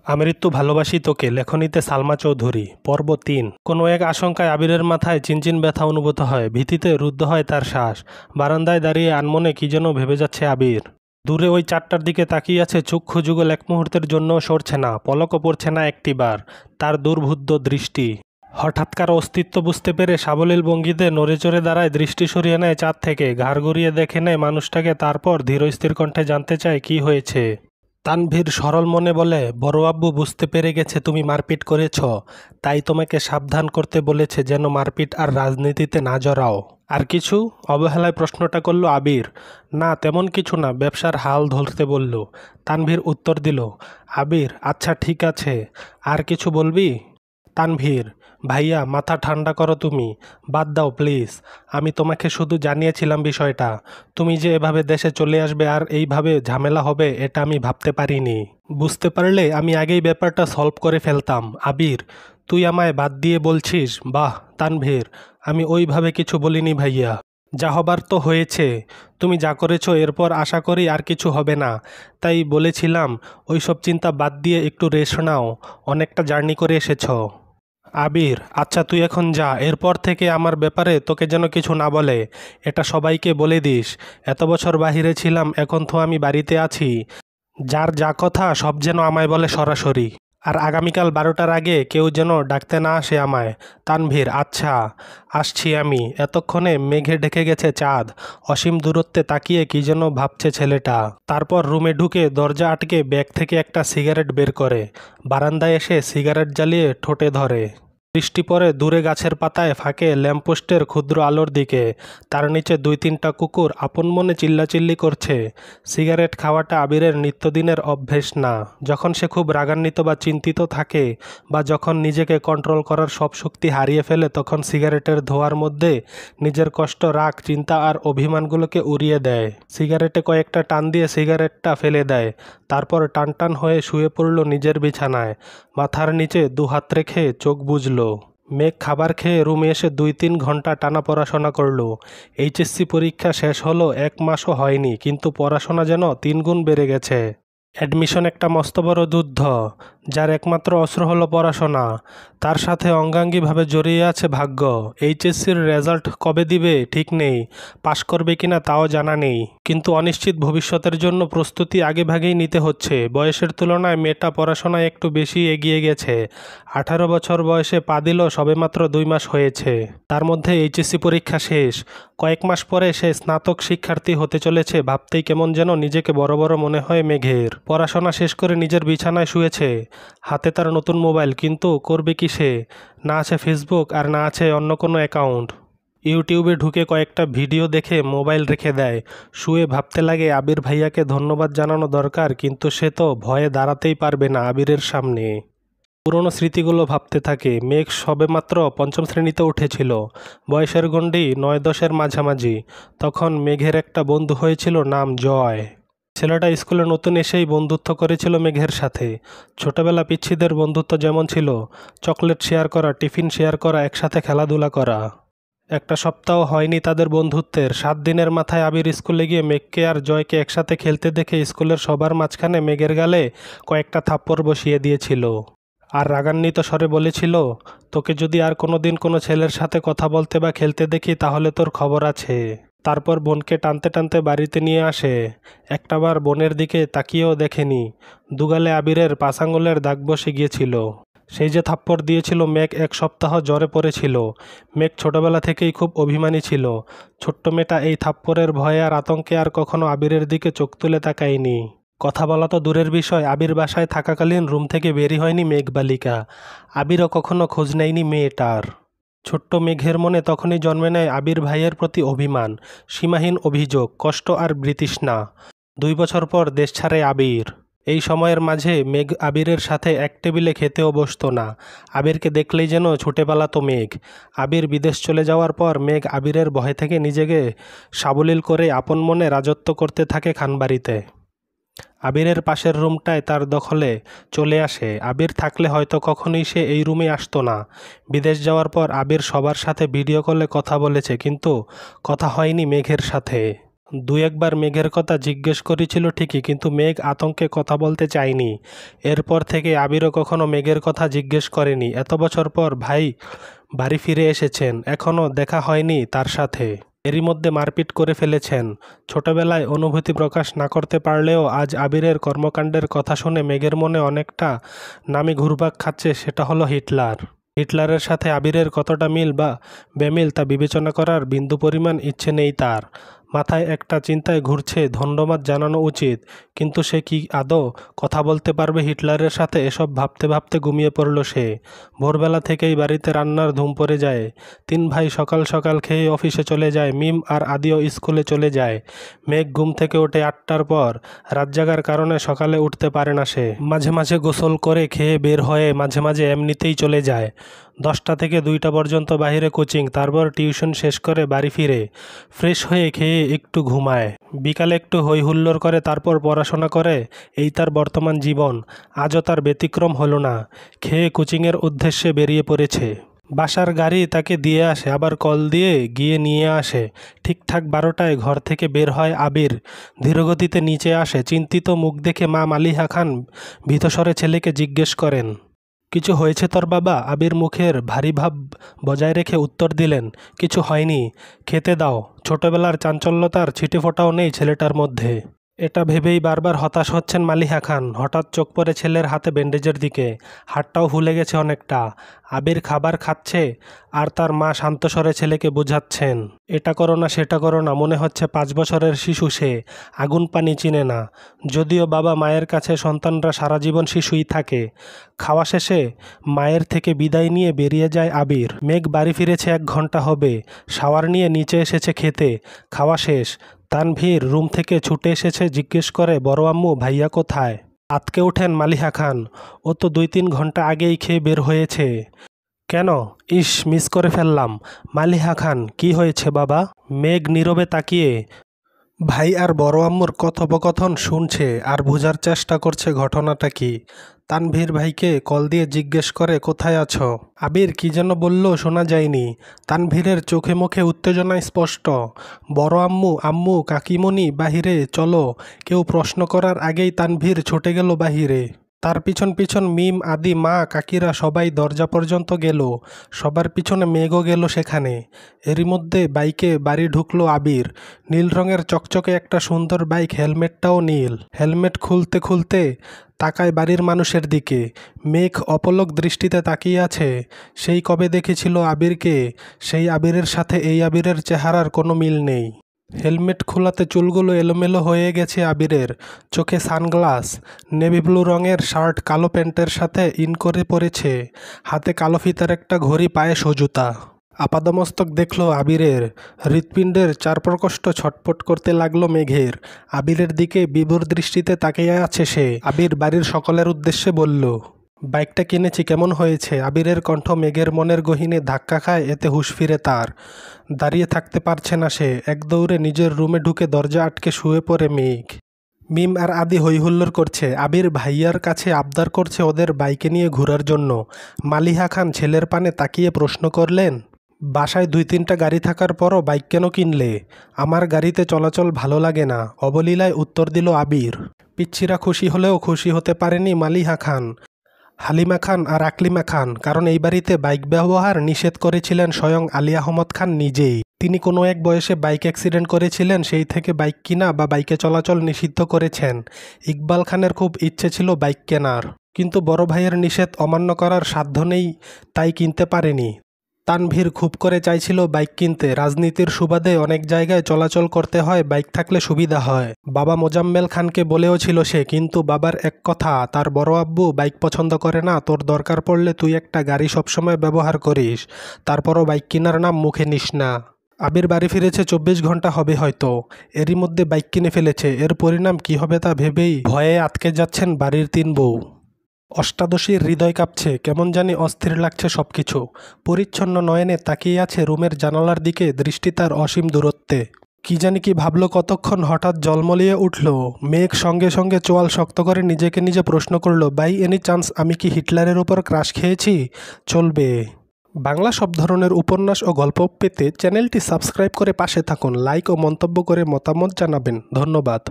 আমৃত্যু ভালোবাসি তোকে লেখনীতে সালমা চৌধুরী। পর্ব ৩। কোনো এক আশঙ্কায় আবিরের মাথায় চিনচিন ব্যথা অনুভূত হয়, ভীতিতে রুদ্ধ হয় তার শ্বাস। বারান্দায় দাঁড়িয়ে আনমনে কি যেন ভেবে যাচ্ছে আবির। দূরে ওই ৪টার দিকে তাকিয়ে আছে, চক্ষু যুগল এক মুহূর্তের জন্য সরছে না, পলকও পড়ছে না একটিবার। তার দুর্ভুদ্ধ দৃষ্টি। হঠাৎকার অস্তিত্ব বুঝতে পেরে সাবলীল ভঙ্গিতে নড়েচড়ে দাঁড়ায়, দৃষ্টি সরিয়ে নেয় চাঁদ থেকে, ঘাড় ঘুরিয়ে দেখে নেয় মানুষটাকে, তারপর ধীরস্থির কণ্ঠে জানতে চায় কি হয়েছে। তানভীর সরল মনে বলে, বড় আব্বু বুঝতে পেরে গেছে তুমি মারপিট করেছ, তাই তোমাকে সাবধান করতে বলেছে যেন মারপিট আর রাজনীতিতে না জড়াও। আর কিছু? অবহেলায় প্রশ্নটা করল আবির। না, তেমন কিছু না, ব্যবসার হাল ধরতে বলল। তানভীর উত্তর দিল। আবির, আচ্ছা ঠিক আছে, আর কিছু বলবি? তানভীর, ভাইয়া মাথা ঠান্ডা করো তুমি, বাদ দাও প্লিজ। আমি তোমাকে শুধু জানিয়েছিলাম বিষয়টা। তুমি যে এভাবে দেশে চলে আসবে আর এইভাবে ঝামেলা হবে এটা আমি ভাবতে পারিনি। বুঝতে পারলে আমি আগেই ব্যাপারটা সলভ করে ফেলতাম। আবির, তুই আমায় বাদ দিয়ে বলছিস? বাহ তানভীর, আমি ওইভাবে কিছু বলিনি ভাইয়া। যা হবার তো হয়েছে। তুমি যা করেছো এরপর আশা করি আর কিছু হবে না। তাই বলেছিলাম ওইসব চিন্তা বাদ দিয়ে একটু রেস্ট নাও, অনেকটা জার্নি করে এসেছো। আবির, আচ্ছা তুই এখন যা, এরপর থেকে আমার ব্যাপারে তোকে যেন কিছু না বলে, এটা সবাইকে বলে দিস। এত বছর বাহিরে ছিলাম, এখন তো আমি বাড়িতে আছি। যার যা কথা সব যেন আমায় বলে সরাসরি। আর আগামীকাল 12টার আগে কেউ যেন ডাকতে না আসে আমায়। তানভীর, আচ্ছা আসছি আমি। এতক্ষণে মেঘে ঢেকে গেছে চাঁদ। অসীম দূরত্বে তাকিয়ে কি যেন ভাবছে ছেলেটা। তারপর রুমে ঢুকে দরজা আটকে ব্যাগ থেকে একটা সিগারেট বের করে বারান্দায় এসে সিগারেট জ্বালিয়ে ঠোঁটে ধরে। দৃষ্টি পড়ে দূরে গাছের পাতায় ফাঁকে ল্যাম্পপোস্টের ক্ষুদ্র আলোর দিকে। তার নিচে ২-৩টা কুকুর আপন মনে চিল্লাচিল্লি করছে। সিগারেট খাওয়াটা আবিরের নিত্যদিনের অভ্যেস না। যখন সে খুব রাগান্বিত বা চিন্তিত থাকে, বা যখন নিজেকে কন্ট্রোল করার সব শক্তি হারিয়ে ফেলে, তখন সিগারেটের ধোঁয়ার মধ্যে নিজের কষ্ট, রাগ, চিন্তা আর অভিমানগুলোকে উড়িয়ে দেয়। সিগারেটে কয়েকটা টান দিয়ে সিগারেটটা ফেলে দেয়। তারপর টানটান হয়ে শুয়ে পড়ল নিজের বিছানায়। মাথার নিচে দুহাত রেখে চোখ বুজল। মেঘ খাবার খেয়ে রুমে এসে ২-৩ ঘন্টা টানা পড়াশোনা করল। এইচএসসি পরীক্ষা শেষ হলো ১ মাসও হয়নি, কিন্তু পড়াশোনা যেন ৩ গুণ বেড়ে গেছে। অ্যাডমিশন একটা মস্ত বড় যুদ্ধ, যার একমাত্র অস্ত্র হলো পড়াশোনা। তার সাথে অঙ্গাঙ্গিভাবে জড়িয়ে আছে ভাগ্য। এইচএসসির রেজাল্ট কবে দিবে ঠিক নেই, পাশ করবে কিনা তাও জানা নেই, কিন্তু অনিশ্চিত ভবিষ্যতের জন্য প্রস্তুতি আগেভাগেই নিতে হচ্ছে। বয়সের তুলনায় মেয়েটা পড়াশোনায় একটু বেশি এগিয়ে গেছে। 18 বছর বয়সে পা দিল, সবেমাত্র 2 মাস হয়েছে। তার মধ্যে এইচএসসি পরীক্ষা শেষ। কয়েক মাস পরে সে স্নাতক শিক্ষার্থী হতে চলেছে। ভাবতেই কেমন যেন নিজেকে বড় বড় মনে হয় মেঘের। পড়াশোনা শেষ করে নিজের বিছানায় শুয়েছে, হাতে তার নতুন মোবাইল, কিন্তু করবে কি সে? না আছে ফেসবুক, আর না আছে অন্য কোনো অ্যাকাউন্ট। ইউটিউবে ঢুকে কয়েকটা ভিডিও দেখে মোবাইল রেখে দেয়। শুয়ে ভাবতে লাগে আবির ভাইয়াকে ধন্যবাদ জানানো দরকার, কিন্তু সে তো ভয়ে দাঁড়াতেই পারবে না আবিরের সামনে। পুরনো স্মৃতিগুলো ভাবতে থাকে। মেঘ সবেমাত্র ৫ম শ্রেণীতে উঠেছিল। বয়সের গণ্ডি ৯-১০-এর মাঝামাঝি। তখন মেঘের একটা বন্ধু হয়েছিল, নাম জয়। ছেলেটা স্কুলে নতুন এসেই বন্ধুত্ব করেছিল মেঘের সাথে। ছোটবেলা পিচ্ছিদের বন্ধুত্ব যেমন ছিল, চকলেট শেয়ার করা, টিফিন শেয়ার করা, একসাথে খেলাধুলা করা। একটা সপ্তাহ হয়নি তাদের বন্ধুত্বের। ৭ দিনের মাথায় আবির স্কুলে গিয়ে মেঘকে আর জয়কে একসাথে খেলতে দেখে স্কুলের সবার মাঝখানে মেঘের গালে কয়েকটা থাপ্পড় বসিয়ে দিয়েছিল। আর রাগান্বিত স্বরে বলেছিল, তোকে যদি আর কোনোদিন কোনো ছেলের সাথে কথা বলতে বা খেলতে দেখি তাহলে তোর খবর আছে। তারপর বোনকে টানতে টানতে বাড়িতে নিয়ে আসে। একটাবার বোনের দিকে তাকিয়েও দেখেনি। দুগালে আবিরের ৫ আঙুলের দাগ বসে গিয়েছিল। সেই যে থাপ্পড় দিয়েছিল মেঘ, 1 সপ্তাহ জ্বরে পড়েছিল। মেঘ ছোটবেলা থেকেই খুব অভিমানী ছিল। ছোট্ট মেয়েটা এই থাপ্পড়ের ভয়ে আর আতঙ্কে আর কখনো আবিরের দিকে চোখ তুলে তাকায়নি। কথা বলা তো দূরের বিষয়, আবির বাসায় থাকাকালীন রুম থেকে বেরই হয়নি মেঘবালিকা। আবিরও কখনো খোঁজ নেয়নি মেয়েটার। ছোট্ট মেঘের মনে তখনই জন্মে নেয় আবির ভাইয়ের প্রতি অভিমান, সীমাহীন অভিযোগ, কষ্ট আর বিতৃষ্ণা। 2 বছর পর দেশ ছাড়ে আবির। এই সময়ের মাঝে মেঘ আবিরের সাথে এক টেবিলে খেতেও বসতো না। আবিরকে দেখলেই যেন ছুটে পালাতো মেঘ। আবির বিদেশ চলে যাওয়ার পর মেঘ আবিরের ভয় থেকে নিজেকে সাবলীল করে আপন মনে রাজত্ব করতে থাকে খানবাড়িতে। আবিরের পাশের রুমটায় তার দখলে চলে আসে। আবির থাকলে হয়তো কখনোই সে এই রুমে আসতো না। বিদেশ যাওয়ার পর আবির সবার সাথে ভিডিও কলে কথা বলেছে, কিন্তু কথা হয়নি মেঘের সাথে। দু একবার মেঘের কথা জিজ্ঞেস করেছিল ঠিকই, কিন্তু মেঘ আতঙ্কে কথা বলতে চায়নি। এরপর থেকে আবিরও কখনো মেঘের কথা জিজ্ঞেস করেনি। এত বছর পর ভাই বাড়ি ফিরে এসেছেন, এখনও দেখা হয়নি তার সাথে। এরই মধ্যে মারপিট করে ফেলেছেন। ছোটবেলায় অনুভূতি প্রকাশ না করতে পারলেও আজ আবিরের কর্মকাণ্ডের কথা শুনে মেঘের মনে অনেকটা নামই ঘুরপাক খাচ্ছে, সেটা হলো হিটলার। হিটলারের সাথে আবিরের কতটা মিল বা বেমিল তা বিবেচনা করার বিন্দু পরিমাণ ইচ্ছে নেই তার। মাথায় একটা চিন্তায় ঘুরছে, ধন্যবাদ জানানো উচিত, কিন্তু সে কি আদৌ কথা বলতে পারবে হিটলারের সাথে? এসব ভাবতে ভাবতে ঘুমিয়ে পড়ল সে। ভোরবেলা থেকেই বাড়িতে রান্নার ধুম পড়ে যায়। তিন ভাই সকাল সকাল খেয়ে অফিসে চলে যায়। মিম আর আদিও স্কুলে চলে যায়। মেঘ ঘুম থেকে ওঠে 8টার পর। রাত জাগার কারণে সকালে উঠতে পারে না সে। মাঝে মাঝে গোসল করে খেয়ে বের হয়ে মাঝে মাঝে এমনিতেই চলে যায়। 10টা থেকে 2টা পর্যন্ত বাইরে কোচিং, তারপর টিউশন শেষ করে বাড়ি ফিরে ফ্রেশ হয়ে খেয়ে একটু ঘুমায়। বিকালে একটু হই হুল্লোড় করে, তারপর পড়াশোনা করে। এই তার বর্তমান জীবন। আজও তার ব্যতিক্রম হলো না। খেয়ে কোচিংয়ের উদ্দেশ্যে বেরিয়ে পড়েছে। বাসার গাড়ি তাকে দিয়ে আসে, আবার কল দিয়ে গিয়ে নিয়ে আসে। ঠিকঠাক 12টায় ঘর থেকে বের হয় আবির। ধীরগতিতে নিচে আসে। চিন্তিত মুখ দেখে মা মালিহা খান ভীতস্বরে ছেলেকে জিজ্ঞেস করেন, কিছু হয়েছে তোর বাবা? আবির মুখের ভারী ভাব বজায় রেখে উত্তর দিলেন, কিছু হয়নি, খেতে দাও। ছোটবেলার চাঞ্চল্যতার ছিটেফোঁটাও নেই ছেলেটার মধ্যে। এটা ভেবেই বারবার হতাশ হচ্ছেন মালিহা খান। হঠাৎ চোখ পড়ে ছেলের হাতে ব্যান্ডেজের দিকে। হাতটাও ফুলে গেছে অনেকটা। আবির খাবার খাচ্ছে আর তার মা শান্ত স্বরে ছেলেকে বোঝাচ্ছেন, এটা করো না সেটা করো না। মনে হচ্ছে 5 বছরের শিশু সে, আগুন পানি চিনে না। যদিও বাবা মায়ের কাছে সন্তানরা সারা জীবন শিশুই থাকে। খাওয়া শেষে মায়ের থেকে বিদায় নিয়ে বেরিয়ে যায় আবির। মেঘ বাড়ি ফিরেছে 1 ঘন্টা হবে। শাওয়ার নিয়ে নিচে এসেছে খেতে। খাওয়া শেষ। তানভীর রুম থেকে ছুটে এসেছে, জিজ্ঞেস করে, বড় আম্মু ভাইয়া কোথায়? আতকে ওঠেন মালিহা খান, ও তো 2-3 ঘন্টা আগেই খেয়ে বের হয়েছে। কেন? ইস, মিস করে ফেললাম। মালিহা খান, কি হয়েছে বাবা? মেঘ নীরবে তাকিয়ে ভাই আর বড় আম্মুর কথোপকথন শুনছে আর বোঝার চেষ্টা করছে ঘটনাটা কি। তানভীর ভাইকে কল দিয়ে জিজ্ঞেস করে, কোথায় আছো? আবির কি যেন বলল, শোনা যায়নি। তানভীরের চোখে মুখে উত্তেজনায় স্পষ্ট। বড় আম্মু, আম্মু, কাকিমণি বাহিরে চলো। কেউ প্রশ্ন করার আগেই তানভীর ছুটে গেল বাহিরে। তার পিছন পিছন মিম, আদি, মা, কাকিরা সবাই দরজা পর্যন্ত গেল। সবার পিছনে মেঘও গেল সেখানে। এরই মধ্যে বাইকে বাড়ি ঢুকলো আবির। নীল রঙের চকচকে একটা সুন্দর বাইক, হেলমেটটাও নীল। হেলমেট খুলতে খুলতে তাকায় বাড়ির মানুষের দিকে। মেঘ অপলক দৃষ্টিতে তাকিয়ে আছে। সেই কবে দেখেছিল আবিরকে। সেই আবিরের সাথে এই আবিরের চেহারার কোনো মিল নেই। হেলমেট খোলাতে চুলগুলো এলোমেলো হয়ে গেছে আবিরের। চোখে সানগ্লাস, নেভি ব্লু রঙের শার্ট কালো প্যান্টের সাথে ইন করে পরেছে। হাতে কালো ফিতার একটা ঘড়ি, পায়ে সজুতা। আপাদমস্তক দেখল আবিরের। হৃৎপিণ্ডের চার প্রকোষ্ঠ ছটপট করতে লাগলো মেঘের। আবিরের দিকে বিভোর দৃষ্টিতে তাকিয়ে আছে সে। আবির বাড়ির সকলের উদ্দেশ্যে বলল, বাইকটা কিনেছি, কেমন হয়েছে? আবিরের কণ্ঠ মেঘের মনের গহীনে ধাক্কা খায়, এতে হুঁশ ফিরে তার। দাঁড়িয়ে থাকতে পারছে না সে। এক দৌড়ে নিজের রুমে ঢুকে দরজা আটকে শুয়ে পড়ে মেঘ। মিম আর আদি হইহুল্লোড় করছে। আবির ভাইয়ার কাছে আবদার করছে ওদের বাইকে নিয়ে ঘোরার জন্য। মালিহা খান ছেলের পানে তাকিয়ে প্রশ্ন করলেন, বাসায় 2-3টা গাড়ি থাকার পরও বাইক কেন কিনলে? আমার গাড়িতে চলাচল ভালো লাগে না, অবলীলায় উত্তর দিল আবির। পিচ্ছিরা খুশি হলেও খুশি হতে পারেনি মালিহা খান, হালিমা খান আর আকলিমা খান, কারণ এই বাড়িতে বাইক ব্যবহার নিষেধ করেছিলেন স্বয়ং আলী আহমদ খান নিজেই। তিনি কোনো এক বয়সে বাইক অ্যাক্সিডেন্ট করেছিলেন, সেই থেকে বাইক কিনা বা বাইকে চলাচল নিষিদ্ধ করেছেন। ইকবাল খানের খুব ইচ্ছে ছিল বাইক কেনার, কিন্তু বড় ভাইয়ের নিষেধ অমান্য করার সাধ্য নেই, তাই কিনতে পারেনি। তানভীর খুব করে চাইছিল বাইক কিনতে। রাজনীতির সুবাদে অনেক জায়গায় চলাচল করতে হয়, বাইক থাকলে সুবিধা হয়। বাবা মোজাম্মেল খানকে বলেও ছিল সে, কিন্তু বাবার এক কথা, তার বড় আব্বু বাইক পছন্দ করে না। তোর দরকার পড়লে তুই একটা গাড়ি সবসময় ব্যবহার করিস, তারপরও বাইক কেনার নাম মুখে নিস না। আবির বাড়ি ফিরেছে 24 ঘন্টা হবে হয়তো। এরই মধ্যে বাইক কিনে ফেলেছে। এর পরিণাম কি হবে তা ভেবেই ভয়ে আটকে যাচ্ছেন বাড়ির 3 বউ। অষ্টাদশীর হৃদয় কাঁপছে, কেমন জানি অস্থির লাগছে সবকিছু। পরিচ্ছন্ন নয়নে তাকিয়ে আছে রুমের জানালার দিকে, দৃষ্টি তার অসীম দূরত্বে। কি জানি কি ভাবলো কতক্ষণ, হঠাৎ জলমলিয়ে উঠল। মেঘ সঙ্গে সঙ্গে চোয়াল শক্ত করে নিজেকে নিজে প্রশ্ন করল, বাই এনি চান্স আমি কি হিটলারের উপর ক্রাশ খেয়েছি? চলবে। বাংলা সব ধরনের উপন্যাস ও গল্প পেতে চ্যানেলটি সাবস্ক্রাইব করে পাশে থাকুন। লাইক ও মন্তব্য করে মতামত জানাবেন। ধন্যবাদ।